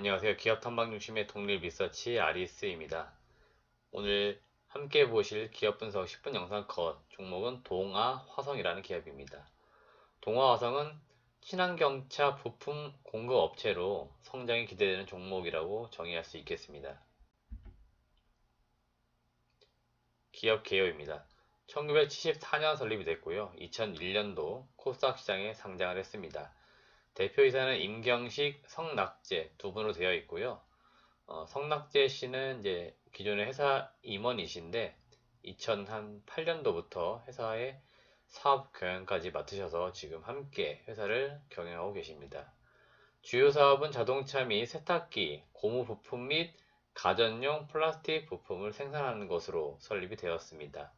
안녕하세요. 기업 탐방 중심의 독립 리서치 아리스입니다. 오늘 함께 보실 기업 분석 10분 영상 컷 종목은 동아화성이라는 기업입니다. 동아화성은 친환경차 부품 공급 업체로 성장이 기대되는 종목이라고 정의할 수 있겠습니다. 기업 개요입니다. 1974년 설립이 됐고요. 2001년도 코스닥 시장에 상장을 했습니다. 대표이사는 임경식, 성낙재 두 분으로 되어 있고요. 성낙재 씨는 이제 기존의 회사 임원이신데 2008년도부터 회사의 사업 경영까지 맡으셔서 지금 함께 회사를 경영하고 계십니다. 주요 사업은 자동차 및 세탁기, 고무 부품 및 가전용 플라스틱 부품을 생산하는 것으로 설립이 되었습니다.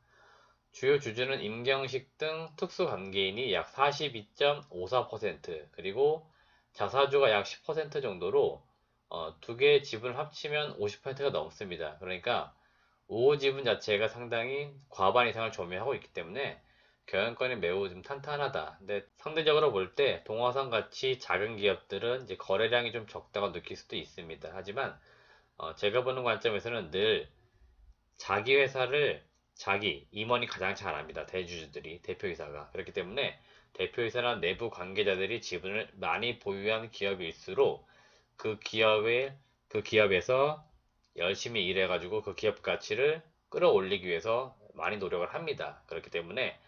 주요 주주는 임경식 등 특수관계인이 약 42.54% 그리고 자사주가 약 10% 정도로 두 개의 지분을 합치면 50%가 넘습니다. 그러니까 우호 지분 자체가 상당히 과반 이상을 점유하고 있기 때문에 경영권이 매우 좀 탄탄하다. 근데 상대적으로 볼 때 동화상 같이 작은 기업들은 이제 거래량이 좀 적다고 느낄 수도 있습니다. 하지만 제가 보는 관점에서는 늘 자기 회사를 자기 임원이 가장 잘 압니다. 대주주들이 대표이사가 그렇기 때문에 대표이사나 내부 관계자들이 지분을 많이 보유한 기업일수록 그 기업에서 열심히 일해가지고 그 기업 가치를 끌어올리기 위해서 많이 노력을 합니다. 그렇기 때문에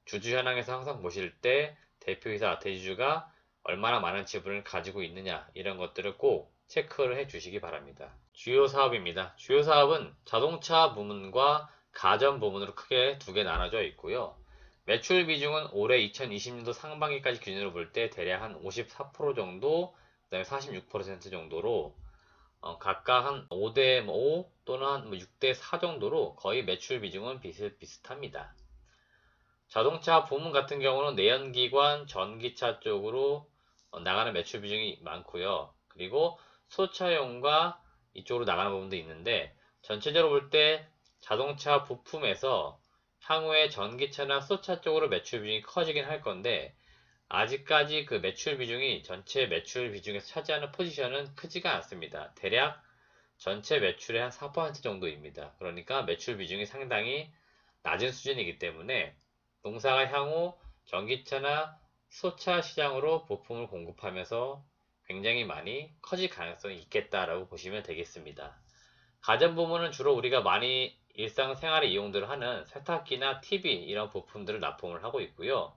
주주 현황에서 항상 보실 때 대표이사, 대주주가 얼마나 많은 지분을 가지고 있느냐 이런 것들을 꼭 체크를 해 주시기 바랍니다. 주요 사업입니다. 주요 사업은 자동차 부문과 가전 부문으로 크게 두 개 나눠져 있고요. 매출 비중은 올해 2020년도 상반기까지 기준으로 볼 때 대략 한 54% 정도, 그다음에 46% 정도로 각각 한 5대 5 또는 한 6대 4 정도로 거의 매출 비중은 비슷비슷합니다. 자동차 부문 같은 경우는 내연기관, 전기차 쪽으로 나가는 매출 비중이 많고요. 그리고 소차용과 이쪽으로 나가는 부분도 있는데 전체적으로 볼 때 자동차 부품에서 향후에 전기차나 소차 쪽으로 매출 비중이 커지긴 할 건데 아직까지 그 매출 비중이 전체 매출 비중에서 차지하는 포지션은 크지가 않습니다. 대략 전체 매출의 한 4% 정도입니다. 그러니까 매출 비중이 상당히 낮은 수준이기 때문에 동사가 향후 전기차나 소차 시장으로 부품을 공급하면서 굉장히 많이 커질 가능성이 있겠다라고 보시면 되겠습니다. 가전 부문은 주로 우리가 많이 일상생활에 이용들 하는 세탁기나 TV 이런 부품들을 납품을 하고 있고요.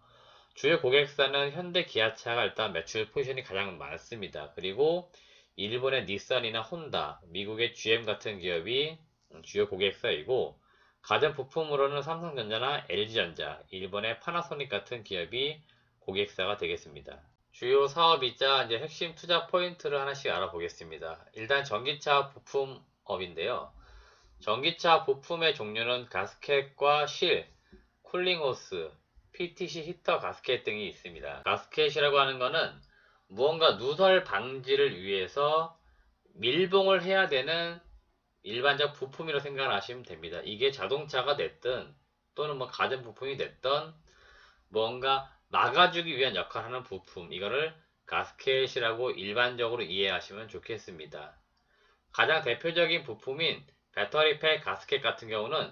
주요 고객사는 현대, 기아차가 일단 매출 포지션이 가장 많습니다. 그리고 일본의 닛산이나 혼다, 미국의 GM 같은 기업이 주요 고객사이고 가전 부품으로는 삼성전자나 LG전자, 일본의 파나소닉 같은 기업이 고객사가 되겠습니다. 주요 사업이자 이제 핵심 투자 포인트를 하나씩 알아보겠습니다. 일단 전기차 부품업인데요. 전기차 부품의 종류는 가스켓과 실, 쿨링호스, PTC 히터 가스켓 등이 있습니다. 가스켓이라고 하는 것은 무언가 누설 방지를 위해서 밀봉을 해야 되는 일반적 부품이라고 생각하시면 됩니다. 이게 자동차가 됐든 또는 뭐 가전 부품이 됐든 뭔가 막아주기 위한 역할을 하는 부품, 이거를 가스켓이라고 일반적으로 이해하시면 좋겠습니다. 가장 대표적인 부품인 배터리팩 가스켓 같은 경우는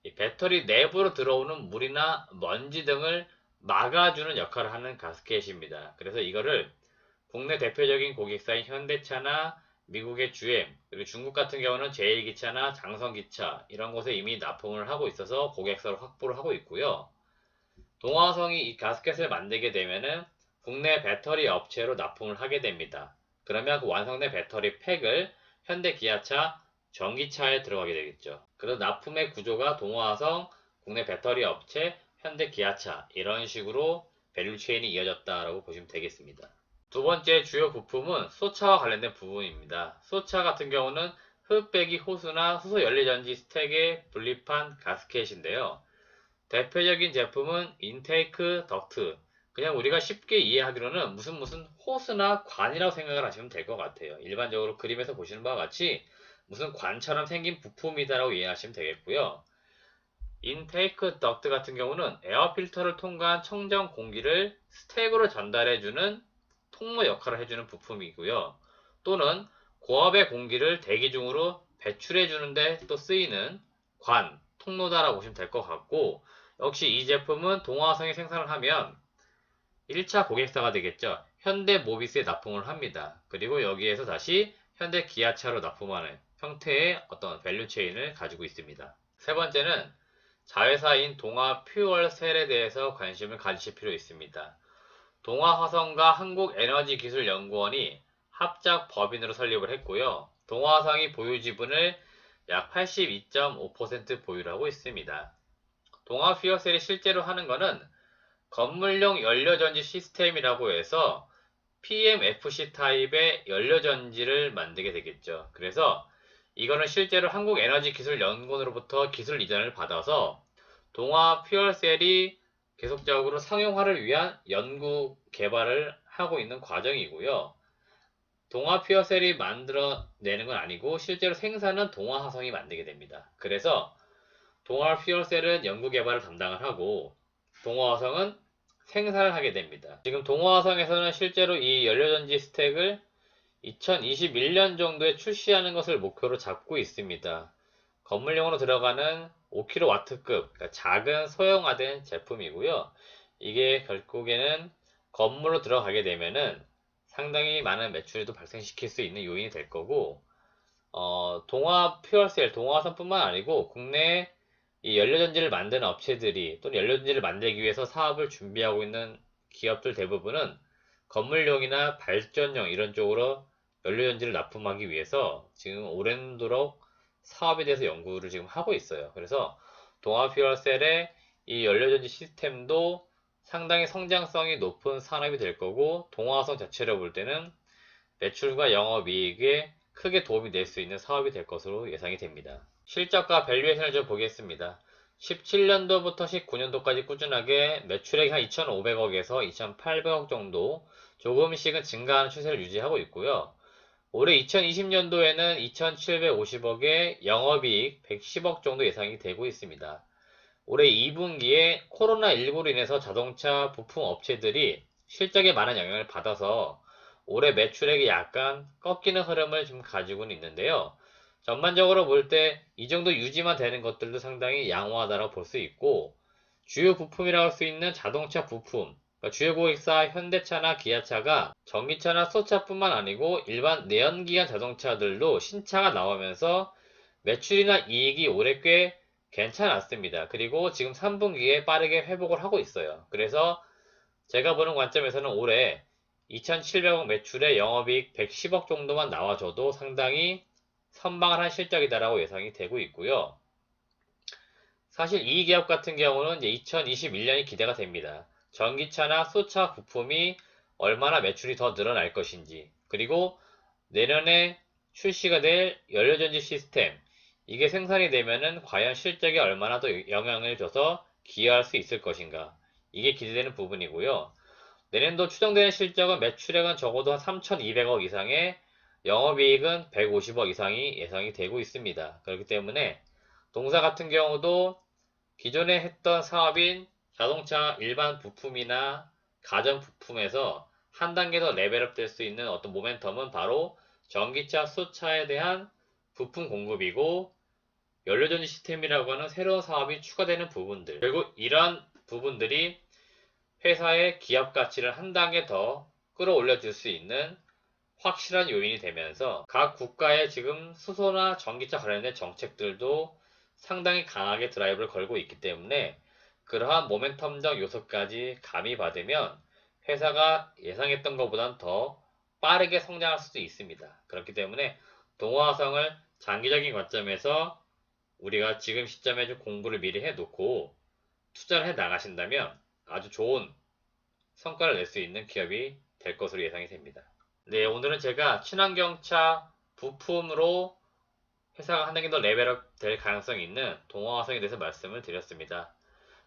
이 배터리 내부로 들어오는 물이나 먼지 등을 막아주는 역할을 하는 가스켓입니다. 그래서 이거를 국내 대표적인 고객사인 현대차나 미국의 GM, 그리고 중국 같은 경우는 제일기차나 장성기차 이런 곳에 이미 납품을 하고 있어서 고객사를 확보를 하고 있고요. 동화성이 이 가스켓을 만들게 되면은 국내 배터리 업체로 납품을 하게 됩니다. 그러면 그 완성된 배터리 팩을 현대 기아차, 전기차에 들어가게 되겠죠. 그래서 납품의 구조가 동화성, 국내 배터리 업체, 현대 기아차 이런 식으로 밸류체인이 이어졌다라고 보시면 되겠습니다. 두 번째 주요 부품은 소차와 관련된 부분입니다. 소차 같은 경우는 흡배기 호스나 수소 연료전지 스택에 분립한 가스켓인데요. 대표적인 제품은 인테이크 덕트. 그냥 우리가 쉽게 이해하기로는 무슨 호스나 관이라고 생각을 하시면 될 것 같아요. 일반적으로 그림에서 보시는 바와 같이 무슨 관처럼 생긴 부품이다라고 이해하시면 되겠고요. 인테이크 덕트 같은 경우는 에어 필터를 통과한 청정 공기를 스택으로 전달해주는 통로 역할을 해주는 부품이고요. 또는 고압의 공기를 대기 중으로 배출해 주는데 또 쓰이는 통로다라고 보시면 될 것 같고, 역시 이 제품은 동화화성이 생산을 하면 1차 고객사가 되겠죠. 현대 모비스에 납품을 합니다. 그리고 여기에서 다시 현대 기아차로 납품하는 형태의 어떤 밸류 체인을 가지고 있습니다. 세 번째는 자회사인 동화 퓨얼셀에 대해서 관심을 가지실 필요 있습니다. 동화화성과 한국에너지기술연구원이 합작 법인으로 설립을 했고요. 동화화성이 보유 지분을 약 82.5% 보유하고 있습니다. 동화퓨어셀이 실제로 하는 거는 건물용 연료전지 시스템이라고 해서 PMFC 타입의 연료전지를 만들게 되겠죠. 그래서 이거는 실제로 한국에너지기술연구원으로부터 기술 이전을 받아서 동화퓨어셀이 계속적으로 상용화를 위한 연구 개발을 하고 있는 과정이고요. 동화퓨어셀이 만들어내는 건 아니고 실제로 생산은 동화화성이 만들게 됩니다. 그래서 동화퓨어셀은 연구 개발을 담당을 하고 동화화성은 생산을 하게 됩니다. 지금 동화화성에서는 실제로 이 연료전지 스택을 2021년 정도에 출시하는 것을 목표로 잡고 있습니다. 건물용으로 들어가는 5kW급, 그러니까 작은 소형화된 제품이고요. 이게 결국에는 건물로 들어가게 되면은 상당히 많은 매출도 발생시킬 수 있는 요인이 될 거고, 동화 퓨얼셀, 동화화성뿐만 아니고 국내에 이 연료전지를 만드는 업체들이 또는 연료전지를 만들기 위해서 사업을 준비하고 있는 기업들 대부분은 건물용이나 발전용 이런 쪽으로 연료전지를 납품하기 위해서 지금 오랜도록 사업에 대해서 연구를 지금 하고 있어요. 그래서 동화퓨얼셀의 이 연료전지 시스템도 상당히 성장성이 높은 산업이 될 거고, 동화화성 자체로 볼 때는 매출과 영업이익에 크게 도움이 될 수 있는 사업이 될 것으로 예상이 됩니다. 실적과 밸류에이션을 좀 보겠습니다. 17년도부터 19년도까지 꾸준하게 매출액이 한 2,500억에서 2,800억 정도 조금씩은 증가하는 추세를 유지하고 있고요. 올해 2020년도에는 2,750억에 영업이익 110억 정도 예상이 되고 있습니다. 올해 2분기에 코로나19로 인해서 자동차 부품 업체들이 실적에 많은 영향을 받아서 올해 매출액이 약간 꺾이는 흐름을 지금 가지고는 있는데요. 전반적으로 볼 때 이 정도 유지만 되는 것들도 상당히 양호하다고 볼 수 있고, 주요 부품이라고 할 수 있는 자동차 부품, 그러니까 주요 고객사 현대차나 기아차가 전기차나 수소차뿐만 아니고 일반 내연기관 자동차들도 신차가 나오면서 매출이나 이익이 올해 꽤 괜찮았습니다. 그리고 지금 3분기에 빠르게 회복을 하고 있어요. 그래서 제가 보는 관점에서는 올해 2,700억 매출에 영업이익 110억 정도만 나와줘도 상당히 선방을 한 실적이다라고 예상이 되고 있고요. 사실 이 기업 같은 경우는 이제 2021년이 기대가 됩니다. 전기차나 수차 부품이 얼마나 매출이 더 늘어날 것인지, 그리고 내년에 출시가 될 연료전지 시스템, 이게 생산이 되면은 과연 실적에 얼마나 더 영향을 줘서 기여할 수 있을 것인가, 이게 기대되는 부분이고요. 내년도 추정되는 실적은 매출액은 적어도 한 3,200억 이상에 영업이익은 150억 이상이 예상이 되고 있습니다. 그렇기 때문에 동사 같은 경우도 기존에 했던 사업인 자동차 일반 부품이나 가전 부품에서 한 단계 더 레벨업 될 수 있는 어떤 모멘텀은 바로 전기차, 수차에 대한 부품 공급이고, 연료전지 시스템이라고 하는 새로운 사업이 추가되는 부분들, 결국 이러한 부분들이 회사의 기업 가치를 한 단계 더 끌어올려 줄 수 있는 확실한 요인이 되면서 각 국가의 지금 수소나 전기차 관련된 정책들도 상당히 강하게 드라이브를 걸고 있기 때문에 그러한 모멘텀적 요소까지 가미받으면 회사가 예상했던 것보다는 더 빠르게 성장할 수도 있습니다. 그렇기 때문에 동화화성을 장기적인 관점에서 우리가 지금 시점에 좀 공부를 미리 해놓고 투자를 해 나가신다면 아주 좋은 성과를 낼 수 있는 기업이 될 것으로 예상이 됩니다. 네, 오늘은 제가 친환경차 부품으로 회사가 한 단계 더 레벨업 될 가능성이 있는 동화화성에 대해서 말씀을 드렸습니다.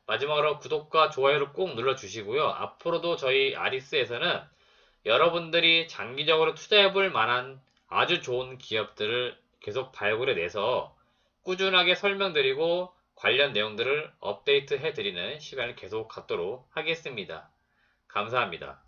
마지막으로 구독과 좋아요를 꼭 눌러주시고요. 앞으로도 저희 아리스에서는 여러분들이 장기적으로 투자해볼 만한 아주 좋은 기업들을 계속 발굴해내서 꾸준하게 설명드리고 관련 내용들을 업데이트 해드리는 시간을 계속 갖도록 하겠습니다. 감사합니다.